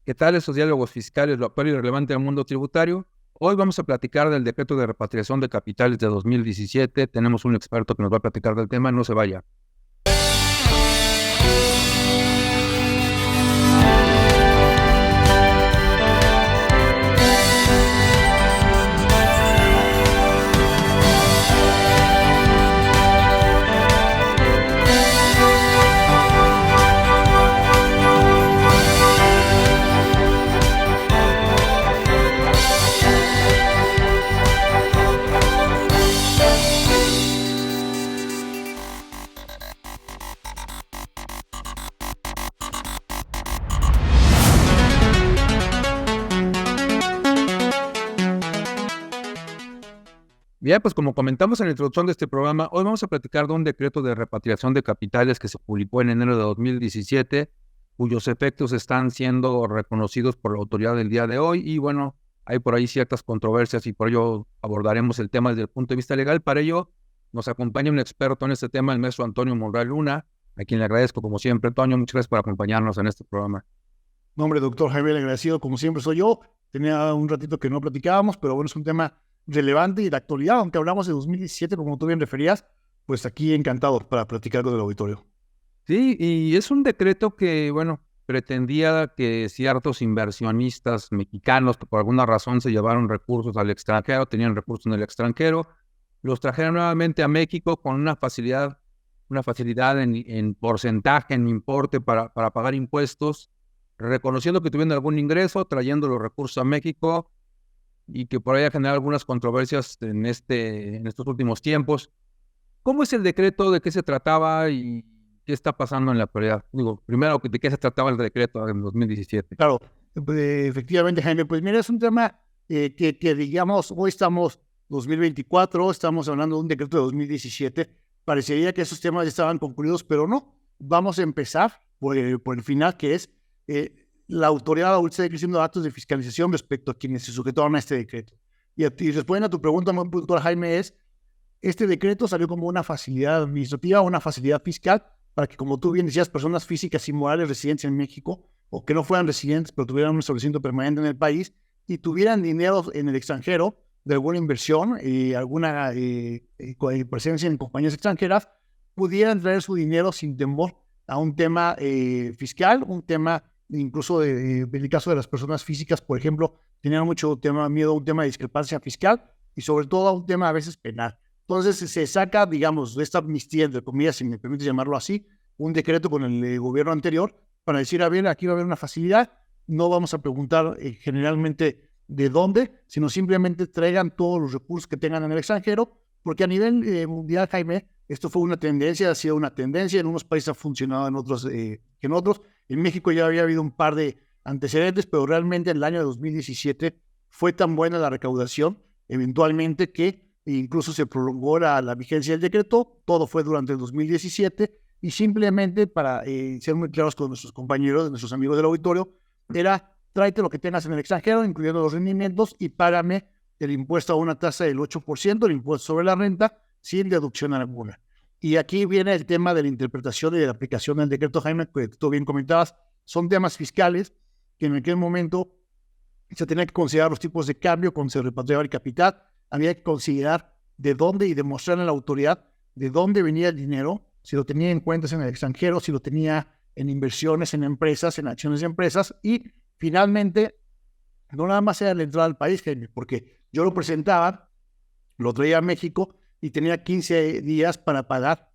¿Qué tal esos diálogos fiscales, lo actual y relevante del mundo tributario? Hoy vamos a platicar del decreto de repatriación de capitales de 2017. Tenemos un experto que nos va a platicar del tema, no se vaya. Bien, pues como comentamos en la introducción de este programa, hoy vamos a platicar de un decreto de repatriación de capitales que se publicó en enero de 2017, cuyos efectos están siendo reconocidos por la autoridad del día de hoy. Y bueno, hay por ahí ciertas controversias y por ello abordaremos el tema desde el punto de vista legal. Para ello nos acompaña un experto en este tema, el maestro Antonio Monreal Luna, a quien le agradezco como siempre. Antonio, muchas gracias por acompañarnos en este programa. No, hombre, doctor Jaime, el agradecido como siempre soy yo. Tenía un ratito que no platicábamos, pero bueno, es un tema relevante y de actualidad, aunque hablamos de 2017, como tú bien referías, pues aquí encantado para platicar con el auditorio. Sí, y es un decreto que, bueno, pretendía que ciertos inversionistas mexicanos que por alguna razón se llevaron recursos al extranjero, tenían recursos en el extranjero, los trajeron nuevamente a México con una facilidad en porcentaje, en importe para pagar impuestos, reconociendo que tuvieron algún ingreso, trayendo los recursos a México y que por ahí ha generado algunas controversias en estos últimos tiempos. ¿Cómo es el decreto? ¿De qué se trataba? ¿Y qué está pasando en la actualidad? Digo, primero, ¿de qué se trataba el decreto en 2017? Claro, efectivamente, Jaime, pues mira, es un tema que digamos, hoy estamos 2024, estamos hablando de un decreto de 2017, parecería que esos temas ya estaban concluidos, pero no. Vamos a empezar por el final, que es la autoridad ahorita está creciendo datos de fiscalización respecto a quienes se sujetaron a este decreto. Y respondiendo a tu pregunta muy puntual, Jaime, este decreto salió como una facilidad administrativa, una facilidad fiscal, para que, como tú bien decías, personas físicas y morales residentes en México, o que no fueran residentes, pero tuvieran un establecimiento permanente en el país, y tuvieran dinero en el extranjero de alguna inversión y alguna presencia en compañías extranjeras, pudieran traer su dinero sin temor a un tema fiscal, un tema incluso en el caso de las personas físicas, por ejemplo, tenían mucho miedo a un tema de discrepancia fiscal y sobre todo a un tema a veces penal. Entonces se saca, digamos, de esta amnistía, entre comillas, si me permite llamarlo así, un decreto con el gobierno anterior para decir, a ver, aquí va a haber una facilidad, no vamos a preguntar generalmente de dónde, sino simplemente traigan todos los recursos que tengan en el extranjero, porque a nivel mundial, Jaime, esto fue una tendencia, ha sido una tendencia, en unos países ha funcionado, en otros que en otros. En México ya había habido un par de antecedentes, pero realmente en el año de 2017 fue tan buena la recaudación, eventualmente, que incluso se prolongó la vigencia del decreto. Todo fue durante el 2017 y simplemente para ser muy claros con nuestros compañeros, nuestros amigos del auditorio, era tráete lo que tengas en el extranjero, incluyendo los rendimientos, y págame el impuesto a una tasa del 8%, el impuesto sobre la renta, sin deducción alguna. Y aquí viene el tema de la interpretación y de la aplicación del decreto, Jaime, que tú bien comentabas. Son temas fiscales que en aquel momento se tenía que considerar los tipos de cambio cuando se repatriaba el capital, había que considerar de dónde y demostrar a la autoridad de dónde venía el dinero, si lo tenía en cuentas en el extranjero, si lo tenía en inversiones, en empresas, en acciones de empresas, y finalmente no nada más era la entrada al país, Jaime, porque yo lo presentaba, lo traía a México y tenía 15 días para pagar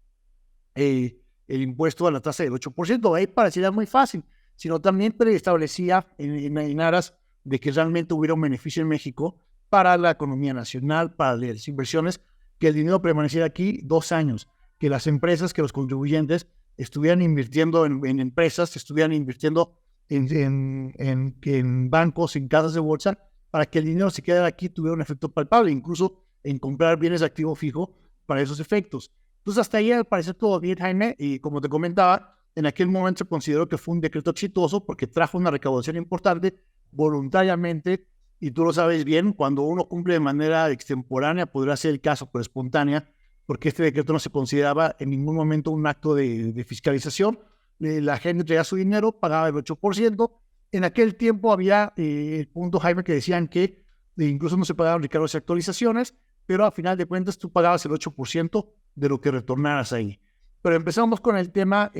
el impuesto a la tasa del 8%. Ahí parecía muy fácil, sino también preestablecía en aras de que realmente hubiera un beneficio en México para la economía nacional, para las inversiones, que el dinero permaneciera aquí 2 años, que las empresas, que los contribuyentes estuvieran invirtiendo en empresas, estuvieran invirtiendo en bancos, en casas de bolsa, para que el dinero se quedara aquí, tuviera un efecto palpable, incluso en comprar bienes de activo fijo para esos efectos. Entonces, hasta ahí al parecer todo bien, Jaime, y como te comentaba, en aquel momento se consideró que fue un decreto exitoso porque trajo una recaudación importante voluntariamente, y tú lo sabes bien, cuando uno cumple de manera extemporánea, podrá ser el caso, pero espontánea, porque este decreto no se consideraba en ningún momento un acto de fiscalización. La gente traía su dinero, pagaba el 8%, En aquel tiempo había el punto, Jaime, que decían que incluso no se pagaban recargos y actualizaciones, pero a final de cuentas tú pagabas el 8% de lo que retornaras ahí. Pero empezamos con el tema,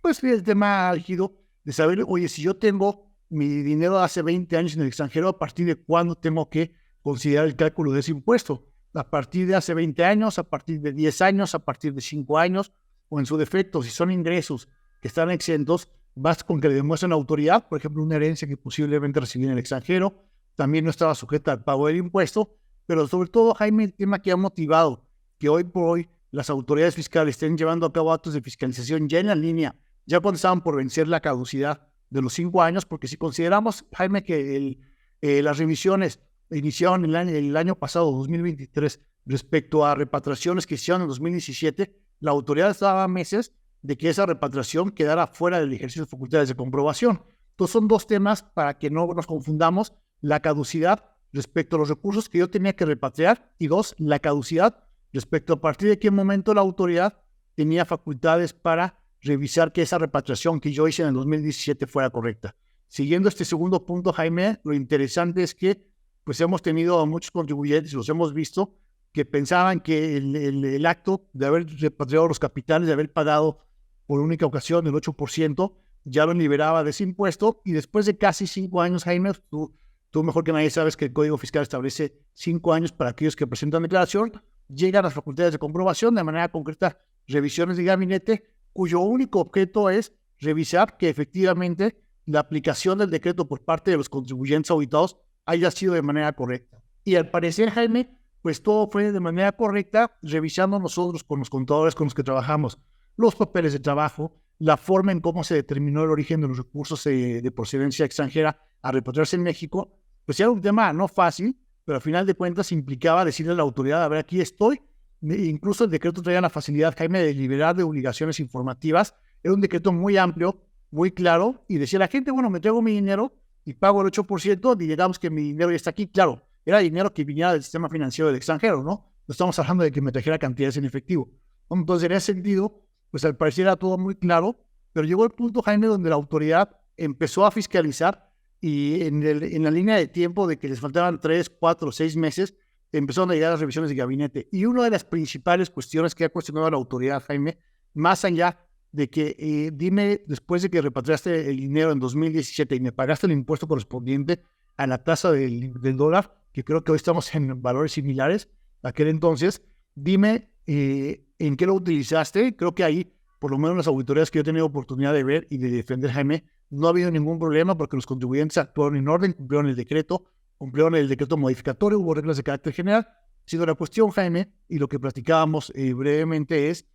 pues el tema álgido de saber, oye, si yo tengo mi dinero hace 20 años en el extranjero, ¿a partir de cuándo tengo que considerar el cálculo de ese impuesto? ¿A partir de hace 20 años, a partir de 10 años, a partir de 5 años? O en su defecto, si son ingresos que están exentos, basta con que le demuestren autoridad, por ejemplo, una herencia que posiblemente recibí en el extranjero, también no estaba sujeta al pago del impuesto, pero sobre todo, Jaime, el tema que ha motivado que hoy por hoy las autoridades fiscales estén llevando a cabo actos de fiscalización ya en la línea, ya cuando estaban por vencer la caducidad de los 5 años, porque si consideramos, Jaime, que las revisiones iniciaron el año pasado, 2023, respecto a repatriaciones que hicieron en 2017, la autoridad estaba a meses de que esa repatriación quedara fuera del ejercicio de facultades de comprobación. Entonces son dos temas para que no nos confundamos: la caducidad respecto a los recursos que yo tenía que repatriar, y dos, la caducidad respecto a partir de qué momento la autoridad tenía facultades para revisar que esa repatriación que yo hice en el 2017 fuera correcta. Siguiendo este segundo punto, Jaime, lo interesante es que pues hemos tenido a muchos contribuyentes, los hemos visto, que pensaban que el acto de haber repatriado los capitales, de haber pagado por única ocasión el 8%, ya lo liberaba de ese impuesto, y después de casi 5 años, Jaime, tú mejor que nadie sabes que el Código Fiscal establece 5 años para aquellos que presentan declaración, llegan a las facultades de comprobación, de manera concreta, revisiones de gabinete, cuyo único objeto es revisar que efectivamente la aplicación del decreto por parte de los contribuyentes auditados haya sido de manera correcta. Y al parecer, Jaime, pues todo fue de manera correcta, revisando nosotros con los contadores con los que trabajamos los papeles de trabajo, la forma en cómo se determinó el origen de los recursos de procedencia extranjera a repatriarse en México. Pues era un tema no fácil, pero al final de cuentas implicaba decirle a la autoridad: a ver, aquí estoy. Incluso el decreto traía la facilidad, Jaime, de liberar de obligaciones informativas. Era un decreto muy amplio, muy claro, y decía a la gente: bueno, me traigo mi dinero y pago el 8%, y digamos que mi dinero ya está aquí. Claro, era dinero que viniera del sistema financiero del extranjero, ¿no? No estamos hablando de que me trajera cantidades en efectivo. Entonces, en ese sentido, pues al parecer era todo muy claro, pero llegó el punto, Jaime, donde la autoridad empezó a fiscalizar, y en la línea de tiempo de que les faltaban 3, 4, 6 meses, empezaron a llegar las revisiones de gabinete. Y una de las principales cuestiones que ha cuestionado a la autoridad, Jaime, más allá de que dime, después de que repatriaste el dinero en 2017 y me pagaste el impuesto correspondiente a la tasa del dólar, que creo que hoy estamos en valores similares a aquel entonces, dime en qué lo utilizaste. Creo que ahí, por lo menos las auditorías que yo he tenido oportunidad de ver y de defender, Jaime, no ha habido ningún problema, porque los contribuyentes actuaron en orden, cumplieron el decreto modificatorio, hubo reglas de carácter general. Sino la cuestión, Jaime, y lo que platicábamos brevemente, es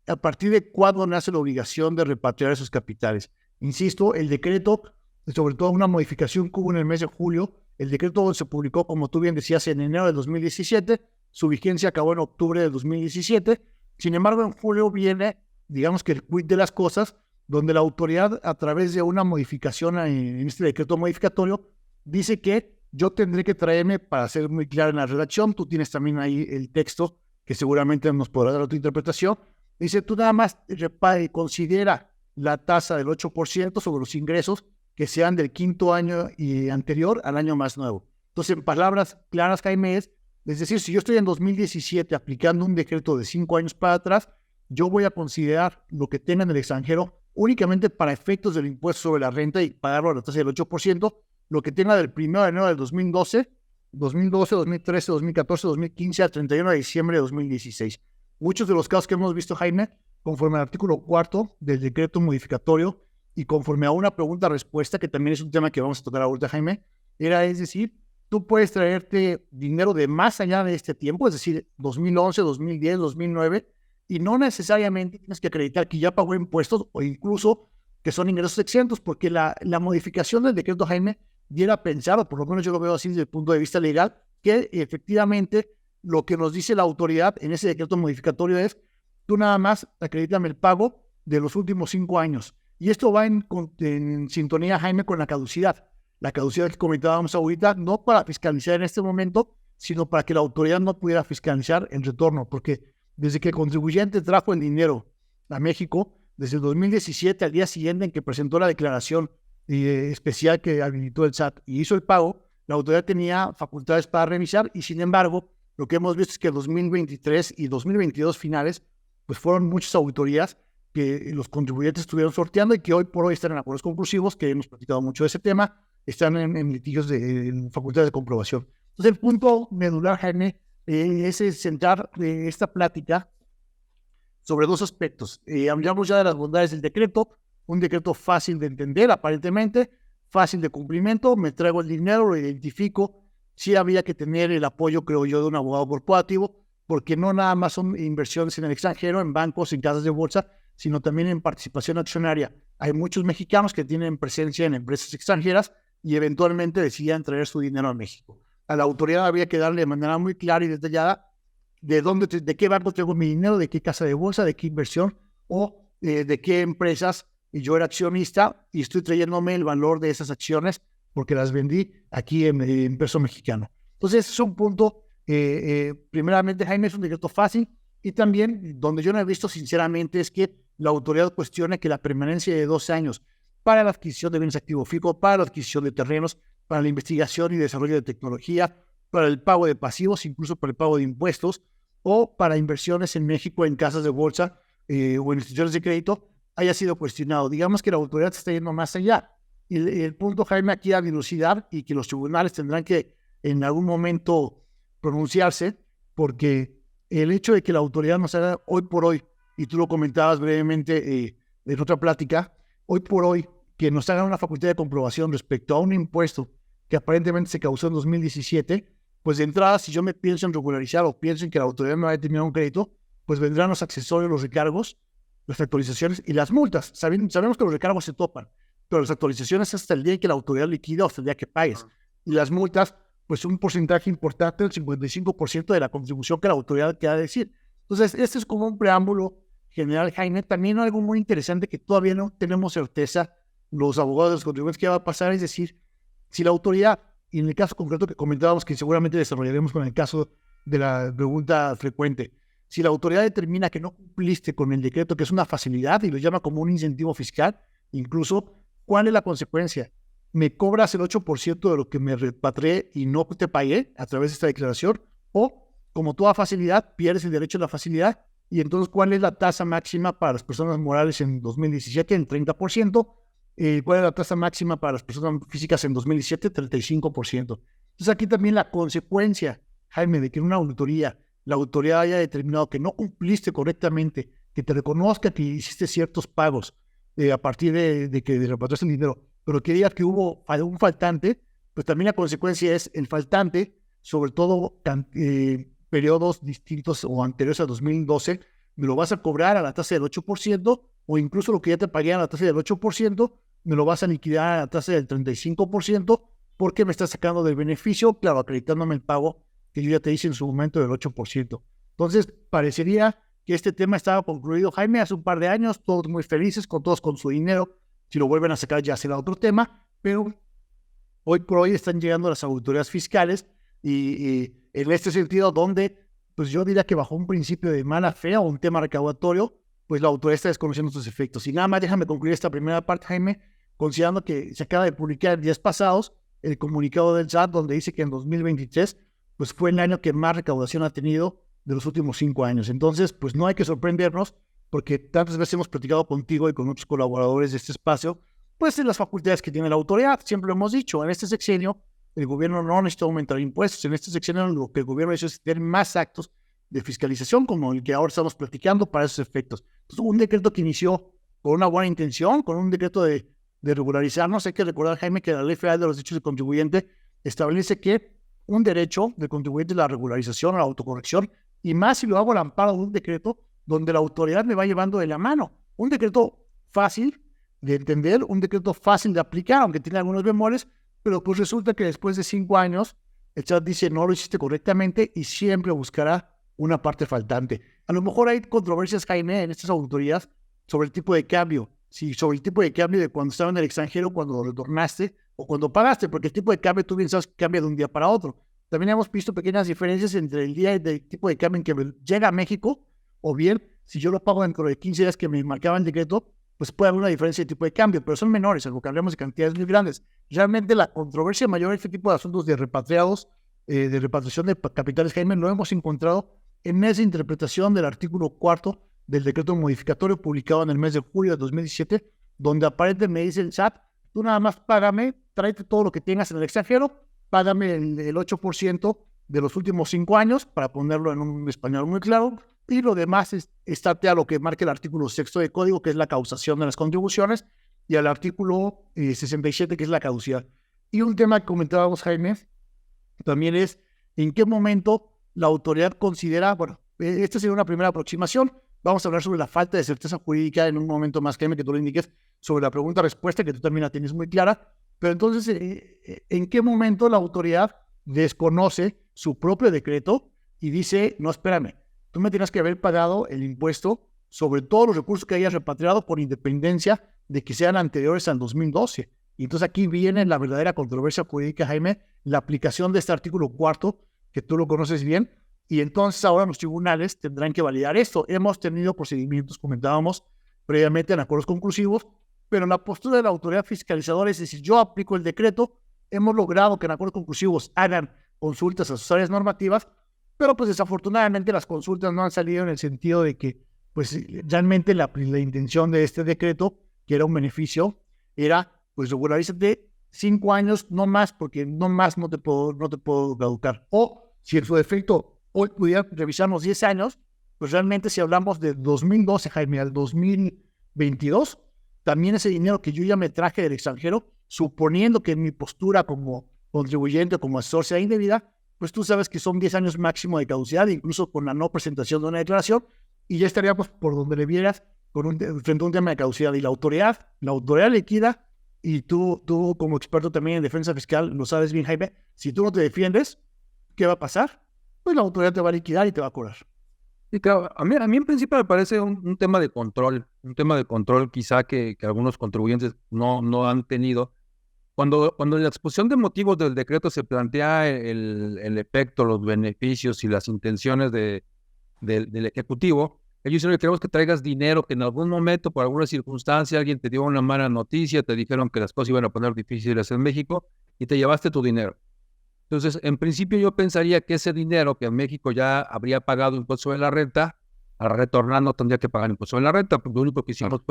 a partir de cuándo nace la obligación de repatriar esos capitales. Insisto, el decreto, sobre todo una modificación que hubo en el mes de julio, el decreto se publicó, como tú bien decías, en enero del 2017, su vigencia acabó en octubre del 2017, sin embargo, en julio viene, digamos que el quid de las cosas, donde la autoridad, a través de una modificación en este decreto modificatorio, dice que yo tendré que traerme, para ser muy claro en la redacción, tú tienes también ahí el texto que seguramente nos podrá dar tu interpretación, dice: tú nada más considera la tasa del 8% sobre los ingresos que sean del quinto año y anterior al año más nuevo. Entonces, en palabras claras, Jaime, es decir, si yo estoy en 2017 aplicando un decreto de 5 años para atrás, yo voy a considerar lo que tenga en el extranjero únicamente para efectos del impuesto sobre la renta y pagarlo a la tasa del 8%, lo que tenga del 1 de enero del 2012, 2013, 2014, 2015 al 31 de diciembre de 2016. Muchos de los casos que hemos visto, Jaime, conforme al artículo 4 del decreto modificatorio y conforme a una pregunta-respuesta, que también es un tema que vamos a tocar ahorita, Jaime, es decir, tú puedes traerte dinero de más allá de este tiempo, es decir, 2011, 2010, 2009, y no necesariamente tienes que acreditar que ya pagó impuestos o incluso que son ingresos exentos, porque la modificación del decreto, Jaime, diera pensar, o por lo menos yo lo veo así desde el punto de vista legal, que efectivamente lo que nos dice la autoridad en ese decreto modificatorio es: tú nada más acredítame el pago de los últimos 5 años. Y esto va en sintonía, Jaime, con la caducidad. La caducidad que comentábamos ahorita, no para fiscalizar en este momento, sino para que la autoridad no pudiera fiscalizar el retorno, porque desde que el contribuyente trajo el dinero a México, desde el 2017 al día siguiente en que presentó la declaración especial que habilitó el SAT y hizo el pago, la autoridad tenía facultades para revisar y sin embargo, lo que hemos visto es que 2023 y 2022 finales, pues fueron muchas auditorías que los contribuyentes estuvieron sorteando y que hoy por hoy están en acuerdos conclusivos, que hemos platicado mucho de ese tema, están en litigios en facultades de comprobación. Entonces, el punto medular, Jaime, es centrar esta plática sobre dos aspectos. Hablamos ya de las bondades del decreto, un decreto fácil de entender, aparentemente, fácil de cumplimiento, me traigo el dinero, lo identifico. Sí había que tener el apoyo, creo yo, de un abogado corporativo, porque no nada más son inversiones en el extranjero, en bancos, en casas de bolsa, sino también en participación accionaria. Hay muchos mexicanos que tienen presencia en empresas extranjeras y eventualmente deciden traer su dinero a México. A la autoridad había que darle de manera muy clara y detallada de qué banco tengo mi dinero, de qué casa de bolsa, de qué inversión o de qué empresas yo era accionista y estoy trayéndome el valor de esas acciones porque las vendí aquí en peso mexicano. Entonces, es un punto, primeramente, Jaime, es un decreto fácil y también donde yo no he visto sinceramente es que la autoridad cuestione que la permanencia de 2 años para la adquisición de bienes activos fijos, para la adquisición de terrenos, para la investigación y desarrollo de tecnología, para el pago de pasivos, incluso para el pago de impuestos, o para inversiones en México en casas de bolsa o en instituciones de crédito, haya sido cuestionado. Digamos que la autoridad se está yendo más allá. Y el punto, Jaime, aquí a dilucidar y que los tribunales tendrán que en algún momento pronunciarse, porque el hecho de que la autoridad nos haga hoy por hoy, y tú lo comentabas brevemente en otra plática, hoy por hoy, que nos hagan una facultad de comprobación respecto a un impuesto que aparentemente se causó en 2017, pues de entrada, si yo me pienso en regularizar o pienso en que la autoridad me va a determinar un crédito, pues vendrán los accesorios, los recargos, las actualizaciones y las multas. Sabemos que los recargos se topan, pero las actualizaciones hasta el día en que la autoridad liquida o hasta el día que pagues. Y las multas, pues un porcentaje importante, el 55% de la contribución que la autoridad quiera decir. Entonces, este es como un preámbulo general, Jaime. También algo muy interesante que todavía no tenemos certeza los abogados de los contribuyentes qué va a pasar, es decir, si la autoridad, y en el caso concreto que comentábamos, que seguramente desarrollaremos con el caso de la pregunta frecuente, si la autoridad determina que no cumpliste con el decreto, que es una facilidad y lo llama como un incentivo fiscal, incluso, ¿cuál es la consecuencia? ¿Me cobras el 8% de lo que me repatrié y no te pagué a través de esta declaración? O, como toda facilidad, pierdes el derecho a la facilidad. Y entonces, ¿cuál es la tasa máxima para las personas morales en 2017? En 30%. ¿Cuál es la tasa máxima para las personas físicas en 2017? 35%. Entonces, aquí también la consecuencia, Jaime, de que en una auditoría la autoridad haya determinado que no cumpliste correctamente, que te reconozca que hiciste ciertos pagos a partir de que repatriaste el dinero, pero que diga que hubo un faltante, pues también la consecuencia es el faltante, sobre todo periodos distintos o anteriores a 2012, me lo vas a cobrar a la tasa del 8%, o incluso lo que ya te pagué a la tasa del 8%, me lo vas a liquidar a la tasa del 35%, porque me estás sacando del beneficio, claro, acreditándome el pago que yo ya te hice en su momento del 8%. Entonces, parecería que este tema estaba concluido, Jaime, hace un par de años, todos muy felices, todos con su dinero. Si lo vuelven a sacar ya será otro tema, pero hoy por hoy están llegando las auditorías fiscales y en este sentido donde, pues yo diría que bajo un principio de mala fe o un tema recaudatorio, pues la autoridad está desconociendo sus efectos. Y nada más déjame concluir esta primera parte, Jaime, considerando que se acaba de publicar en días pasados el comunicado del SAT donde dice que en 2023 pues fue el año que más recaudación ha tenido de los últimos 5 años. Entonces, pues no hay que sorprendernos, porque tantas veces hemos platicado contigo y con otros colaboradores de este espacio, pues en las facultades que tiene la autoridad. Siempre lo hemos dicho, en este sexenio el gobierno no necesita aumentar impuestos, en este sexenio lo que el gobierno ha hecho es tener más actos de fiscalización, como el que ahora estamos platicando para esos efectos. Entonces, un decreto que inició con una buena intención, con un decreto de regularizarnos. Hay que recordar, Jaime, que la Ley Federal de los Derechos del Contribuyente establece que un derecho del contribuyente es la regularización o la autocorrección, y más si lo hago al amparo de un decreto donde la autoridad me va llevando de la mano. Un decreto fácil de entender, un decreto fácil de aplicar, aunque tiene algunos bemoles, pero pues resulta que después de 5 años el SAT dice no lo hiciste correctamente y siempre buscará una parte faltante. A lo mejor hay controversias, Jaime, en estas auditorías sobre el tipo de cambio. Sí, sobre el tipo de cambio de cuando estaba en el extranjero, cuando lo retornaste o cuando pagaste, porque el tipo de cambio tú bien sabes que cambia de un día para otro. También hemos visto pequeñas diferencias entre el día del tipo de cambio en que llega a México, o bien si yo lo pago dentro de 15 días que me marcaba el decreto, pues puede haber una diferencia de tipo de cambio, pero son menores, algo que hablemos de cantidades muy grandes. Realmente la controversia mayor en este tipo de asuntos de repatriados, de repatriación de capitales, Jaime, lo hemos encontrado en esa interpretación del artículo 4 del decreto modificatorio publicado en el mes de julio de 2017, donde aparentemente me dice el SAT, tú nada más págame, tráete todo lo que tengas en el extranjero, págame el 8% de los últimos 5 años, para ponerlo en un español muy claro, y lo demás es estate a lo que marca el artículo 6 de código, que es la causación de las contribuciones, y al artículo 67, que es la caducidad. Y un tema que comentábamos, Jaime, también es en qué momento la autoridad considera, bueno, esta sería una primera aproximación. Vamos a hablar sobre la falta de certeza jurídica en un momento más, Jaime, que tú lo indiques, sobre la pregunta-respuesta, que tú también la tienes muy clara. Pero entonces, ¿en qué momento la autoridad desconoce su propio decreto y dice, no, espérame, tú me tienes que haber pagado el impuesto sobre todos los recursos que hayas repatriado por independencia de que sean anteriores al 2012? Y entonces aquí viene la verdadera controversia jurídica, Jaime, la aplicación de este artículo 4, que tú lo conoces bien, y entonces ahora los tribunales tendrán que validar esto. Hemos tenido procedimientos, comentábamos previamente, en acuerdos conclusivos, pero la postura de la autoridad fiscalizadora es decir, yo aplico el decreto, hemos logrado que en acuerdos conclusivos hagan consultas a sus áreas normativas, pero pues desafortunadamente las consultas no han salido en el sentido de que pues realmente la intención de este decreto, que era un beneficio, era pues regularízate 5 años, no más, porque no más no te puedo caducar. O si en su defecto hoy pudiera revisarnos 10 años, pues realmente si hablamos de 2012, Jaime, al 2022, también ese dinero que yo ya me traje del extranjero, suponiendo que mi postura como contribuyente o como asesor sea indebida, pues tú sabes que son 10 años máximo de caducidad, incluso con la no presentación de una declaración, y ya estaríamos por donde le vieras frente a un tema de caducidad. Y la autoridad liquida, y tú como experto también en defensa fiscal lo sabes bien, Jaime, si tú no te defiendes, ¿qué va a pasar? Pues la autoridad te va a liquidar y te va a cobrar. Sí, claro. A mí en principio me parece un tema de control, quizá que algunos contribuyentes no han tenido. Cuando en la exposición de motivos del decreto se plantea el efecto, los beneficios y las intenciones del Ejecutivo, ellos dicen que queremos que traigas dinero, que en algún momento, por alguna circunstancia, alguien te dio una mala noticia, te dijeron que las cosas iban a poner difíciles en México y te llevaste tu dinero. Entonces, en principio yo pensaría que ese dinero que en México ya habría pagado impuesto sobre la renta, al retornar no tendría que pagar impuesto sobre la renta, porque lo único que hicimos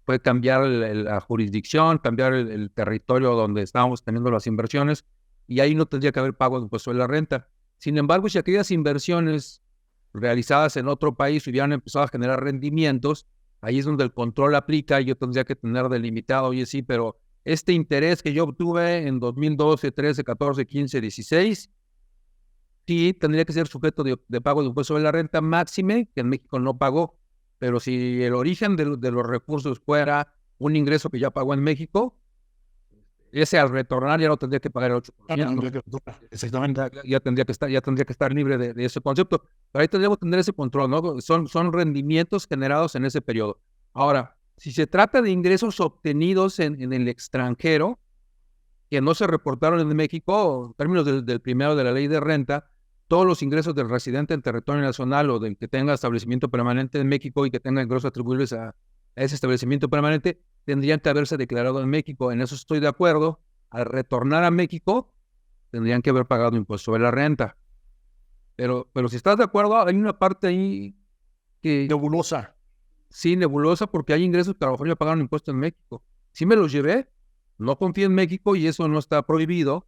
fue cambiar la jurisdicción, cambiar el territorio donde estábamos teniendo las inversiones, y ahí no tendría que haber pago de impuesto sobre la renta. Sin embargo, si aquellas inversiones realizadas en otro país hubieran empezado a generar rendimientos, ahí es donde el control aplica y yo tendría que tener delimitado, oye, sí, pero este interés que yo obtuve en 2012, 13, 14, 15, 16, sí tendría que ser sujeto de pago de impuesto sobre la renta máxime, que en México no pagó. Pero si el origen de los recursos fuera un ingreso que ya pagó en México, ese al retornar ya no tendría que pagar el 8%. Exactamente. Ya tendría que estar libre de ese concepto. Pero ahí tendríamos que tener ese control, ¿no? Son rendimientos generados en ese periodo. Ahora, si se trata de ingresos obtenidos en el extranjero, que no se reportaron en México, en términos del primero de la ley de renta, todos los ingresos del residente en territorio nacional o del que tenga establecimiento permanente en México y que tenga ingresos atribuibles a ese establecimiento permanente, tendrían que haberse declarado en México. En eso estoy de acuerdo. Al retornar a México, tendrían que haber pagado impuesto sobre la renta. Pero si estás de acuerdo, hay una parte ahí que... Nebulosa. Sí, nebulosa, porque hay ingresos que a lo mejor ya pagaron impuesto en México. Sí me los llevé, no confío en México y eso no está prohibido.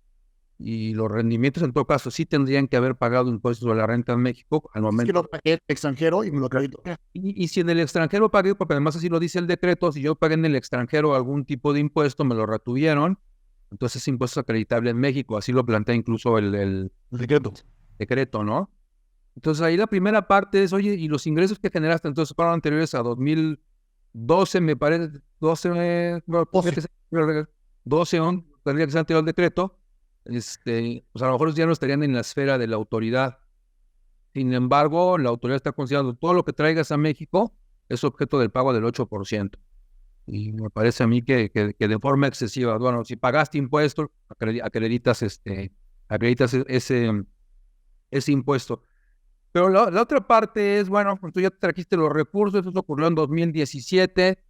Y los rendimientos, en todo caso, sí tendrían que haber pagado impuestos sobre la renta en México al momento. Es que lo pagué en el extranjero y me lo acredito. Y si en el extranjero pagué, porque además así lo dice el decreto, si yo pagué en el extranjero algún tipo de impuesto, me lo retuvieron, entonces ese impuesto es acreditable en México. Así lo plantea incluso el decreto, ¿no? Entonces ahí la primera parte es, oye, ¿y los ingresos que generaste entonces fueron anteriores a 2012, me parece, 12, tendría que ser anterior al decreto? Pues a lo mejor ya no estarían en la esfera de la autoridad. Sin embargo, la autoridad está considerando todo lo que traigas a México es objeto del pago del 8%. Y me parece a mí que de forma excesiva. Bueno, si pagaste impuestos, acreditas ese impuesto. Pero la otra parte es, bueno, tú ya trajiste los recursos, eso ocurrió en 2017.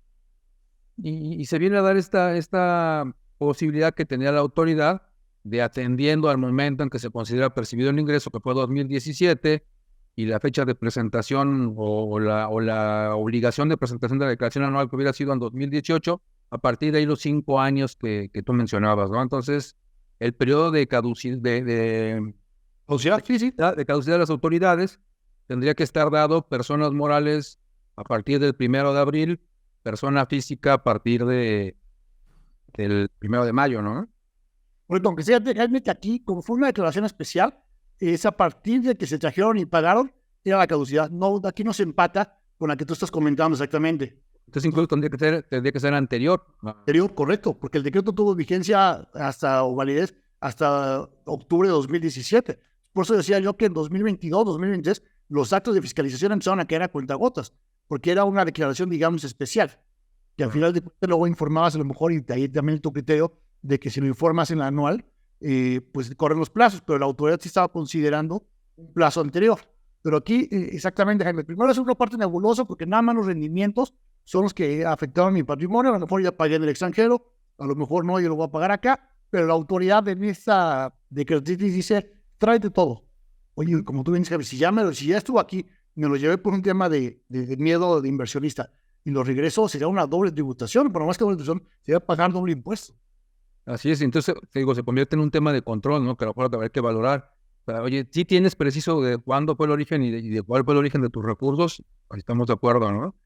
y se viene a dar esta posibilidad que tenía la autoridad de, atendiendo al momento en que se considera percibido el ingreso, que fue 2017, y la fecha de presentación o la obligación de presentación de la declaración anual que hubiera sido en 2018, a partir de ahí los 5 años que tú mencionabas, ¿no? Entonces, el periodo de caducidad de caducidad de las autoridades tendría que estar dado personas morales a partir del 1 de abril, persona física a partir del 1 de mayo, ¿no? Porque aunque sea realmente aquí, como fue una declaración especial, es a partir de que se trajeron y pagaron, era la caducidad. No, aquí no se empata con la que tú estás comentando exactamente. Entonces incluso tendría que ser anterior. Anterior, correcto, porque el decreto tuvo vigencia o validez hasta octubre de 2017. Por eso decía yo que en 2022, 2023, los actos de fiscalización empezaron a caer a cuentagotas, porque era una declaración, digamos, especial, que al final de cuentas luego informabas a lo mejor, y de ahí también tu criterio, de que si lo informas en la anual, pues corren los plazos, pero la autoridad sí estaba considerando un plazo anterior. Pero aquí, exactamente, Jaime, primero es una parte nebulosa porque nada más los rendimientos son los que afectaron mi patrimonio. A lo mejor ya pagué en el extranjero, a lo mejor no, yo lo voy a pagar acá, pero la autoridad en esta decretitis dice, tráete todo. Oye, como tú dices, Jaime, si ya estuvo aquí, me lo llevé por un tema de miedo de inversionista y lo regreso, sería una doble tributación, pero más que doble tributación, sería pagar doble impuesto. Así es, entonces, te digo, se convierte en un tema de control, ¿no? Que a lo mejor habrá que valorar. O sea, oye, si tienes preciso de cuándo fue el origen y de cuál fue el origen de tus recursos, ahí estamos de acuerdo, ¿no?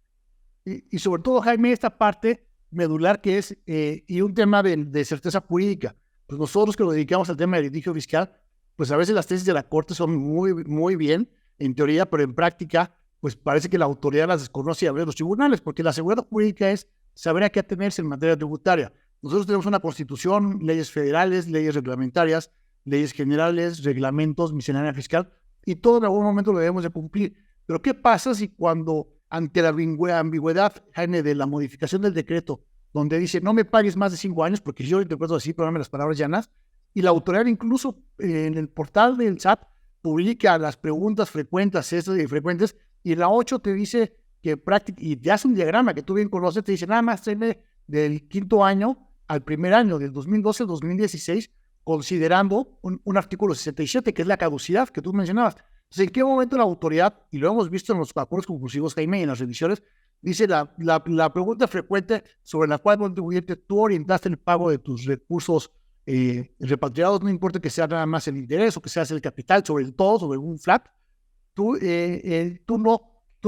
Y sobre todo, Jaime, esta parte medular que es, y un tema de certeza jurídica. Pues nosotros que nos dedicamos al tema de litigio fiscal, pues a veces las tesis de la Corte son muy, muy bien, en teoría, pero en práctica, pues parece que la autoridad las desconoce y abre los tribunales, porque la seguridad jurídica es saber a qué atenerse en materia tributaria. Nosotros tenemos una constitución, leyes federales, leyes reglamentarias, leyes generales, reglamentos, miscelánea fiscal, y todo en algún momento lo debemos de cumplir. Pero ¿qué pasa si cuando, ante la ambigüedad, Jaime, de la modificación del decreto, donde dice no me pagues más de 5 años, porque yo lo interpreto así, perdóname las palabras llanas, y la autoridad incluso en el portal del SAT publica las preguntas frecuentes, y la 8 te dice que y te hace un diagrama que tú bien conoces, te dice nada más tráeme del 5.º año al primer año, del 2012 al 2016, considerando un artículo 67, que es la caducidad que tú mencionabas. Entonces, ¿en qué momento la autoridad, y lo hemos visto en los acuerdos conclusivos, Jaime, y en las revisiones, dice la pregunta frecuente sobre la cual, contribuyente, tú orientaste el pago de tus recursos repatriados, no importa que sea nada más el interés o que sea el capital, sobre todo, sobre un flat, tú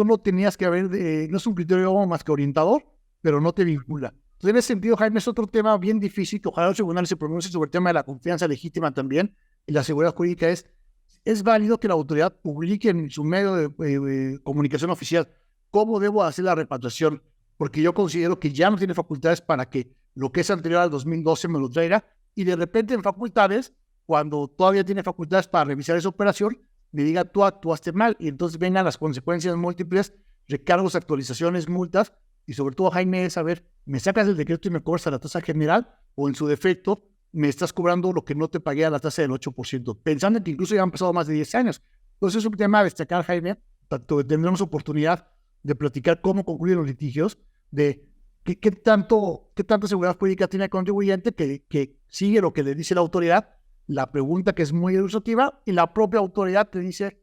no tenías que haber, no es un criterio más que orientador, pero no te vincula. Entonces, en ese sentido, Jaime, es otro tema bien difícil, que ojalá los tribunales se pronuncien sobre el tema de la confianza legítima también, y la seguridad jurídica es válido que la autoridad publique en su medio de comunicación oficial cómo debo hacer la repatriación, porque yo considero que ya no tiene facultades para que lo que es anterior al 2012 me lo traiga, y de repente en facultades, cuando todavía tiene facultades para revisar esa operación, me diga tú actuaste mal, y entonces vengan las consecuencias múltiples, recargos, actualizaciones, multas, y sobre todo, Jaime, es saber, ¿me sacas el decreto y me cobras a la tasa general? O en su defecto, me estás cobrando lo que no te pagué a la tasa del 8%, pensando en que incluso ya han pasado más de 10 años. Entonces es un tema a destacar, Jaime, tanto que tendremos oportunidad de platicar cómo concluyen los litigios, de qué tanto seguridad jurídica tiene el contribuyente que sigue lo que le dice la autoridad, la pregunta que es muy ilustrativa, y la propia autoridad te dice,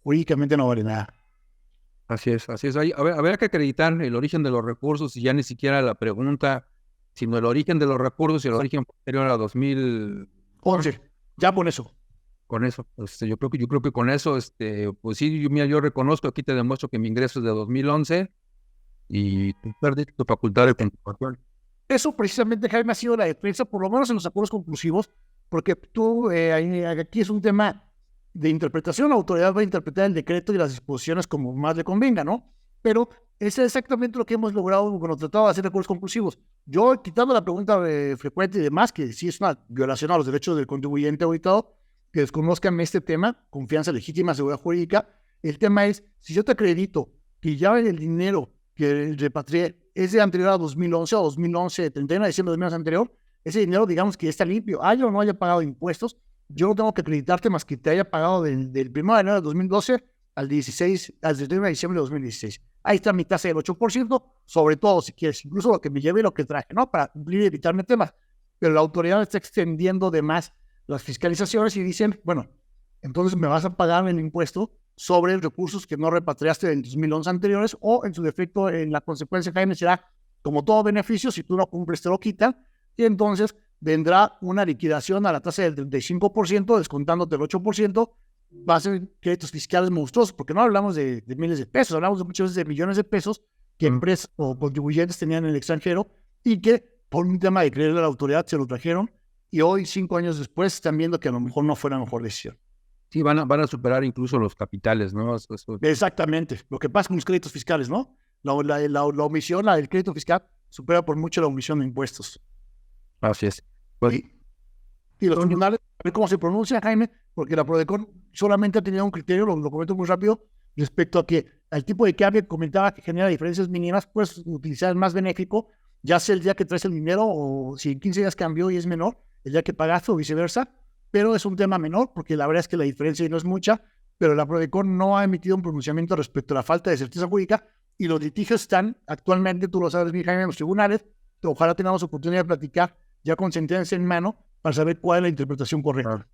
jurídicamente no vale nada. Así es, así es. Habrá que acreditar el origen de los recursos y ya ni siquiera la pregunta, sino el origen de los recursos y el origen posterior a 2011. Ya con eso. Con eso, yo creo que con eso, pues sí, yo reconozco, aquí te demuestro que mi ingreso es de 2011 y tú perdiste tu facultad de comprobación. Eso precisamente, Jaime, ha sido la defensa, por lo menos en los acuerdos conclusivos, porque tú, aquí es un tema de interpretación, la autoridad va a interpretar el decreto y las disposiciones como más le convenga, ¿no? Pero es exactamente lo que hemos logrado cuando trataba de hacer acuerdos conclusivos. Yo, quitando la pregunta frecuente y demás, que sí es una violación a los derechos del contribuyente auditado, que desconozcan este tema, confianza legítima, seguridad jurídica, el tema es, si yo te acredito que ya el dinero que repatrié es de anterior a 2011 o 2011, 31 de diciembre de 2011 anterior, ese dinero, digamos que está limpio, haya o no haya pagado impuestos, yo no tengo que acreditarte más que te haya pagado del 1 de enero de 2012 al 31 de diciembre de 2016. ahí está mi tasa del 8%, sobre todo si quieres, incluso lo que me lleve y lo que traje, ¿no? Para cumplir y evitarme temas. Pero la autoridad está extendiendo de más las fiscalizaciones y dicen, bueno, entonces me vas a pagar el impuesto sobre recursos que no repatriaste en 2011 anteriores, o en su defecto, en la consecuencia, Jaime, será como todo beneficio, si tú no cumples te lo quitan, y entonces vendrá una liquidación a la tasa del 35%, descontándote el 8%, va a ser créditos fiscales monstruosos, porque no hablamos de miles de pesos, hablamos de muchas veces de millones de pesos que empresas o contribuyentes tenían en el extranjero y que por un tema de creerle a la autoridad se lo trajeron, y hoy, 5 años después, están viendo que a lo mejor no fue la mejor decisión. Sí, van a superar incluso los capitales, ¿no? Eso. Exactamente. Lo que pasa con los créditos fiscales, ¿no? La omisión, la del crédito fiscal, supera por mucho la omisión de impuestos. Así es. Pues, y los tribunales, a ver cómo se pronuncia, Jaime, porque la Prodecon solamente ha tenido un criterio, lo comento muy rápido, respecto a que al tipo de cambio que comentaba que genera diferencias mínimas, pues utilizar el más benéfico, ya sea el día que traes el dinero o si en 15 días cambió y es menor, el día que pagaste o viceversa, pero es un tema menor porque la verdad es que la diferencia no es mucha, pero la Prodecon no ha emitido un pronunciamiento respecto a la falta de certeza jurídica y los litigios están actualmente, tú lo sabes bien, Jaime, en los tribunales. Ojalá tengamos oportunidad de platicar ya con sentencia en mano para saber cuál es la interpretación correcta.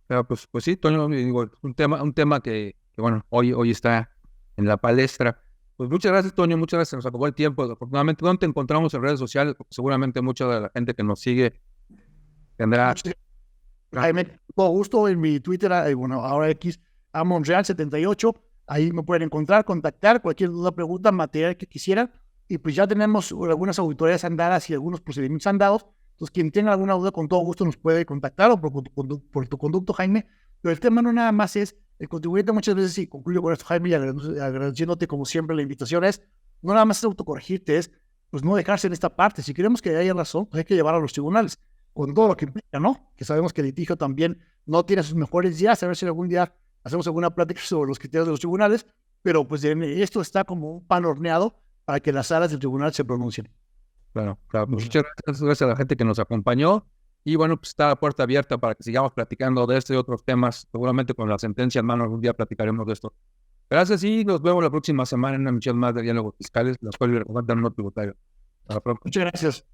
Pero pues sí, Toño, digo, un tema que bueno, hoy está en la palestra. Pues muchas gracias, Toño, muchas gracias, nos acabó el tiempo. Afortunadamente, ¿dónde te encontramos en redes sociales? Porque seguramente mucha de la gente que nos sigue tendrá... Jaime, todo gusto en mi Twitter, bueno, ahora X, a Monreal78, ahí me pueden encontrar, contactar, cualquier duda, pregunta, material que quisieran, y pues ya tenemos algunas auditorías andadas y algunos procedimientos andados. Entonces, quien tenga alguna duda, con todo gusto nos puede contactar o por tu conducto, Jaime. Pero el tema no nada más es el contribuyente. Muchas veces, y concluyo con esto, Jaime, y agradeciéndote como siempre la invitación, es no nada más es autocorregirte, es pues no dejarse en esta parte. Si queremos que haya razón, pues hay que llevar a los tribunales, con todo lo que implica, ¿no? Que sabemos que el litigio también no tiene sus mejores días, a ver si algún día hacemos alguna plática sobre los criterios de los tribunales, pero pues esto está como un pan horneado para que las salas del tribunal se pronuncien. Claro. Muchas gracias a la gente que nos acompañó. Y bueno, pues está la puerta abierta para que sigamos platicando de este y otros temas. Seguramente con la sentencia en mano algún día platicaremos de esto. Gracias y nos vemos la próxima semana en una emisión más de Diálogos Fiscales, las cuales le recomiendan no tributario. Hasta la próxima. Muchas gracias.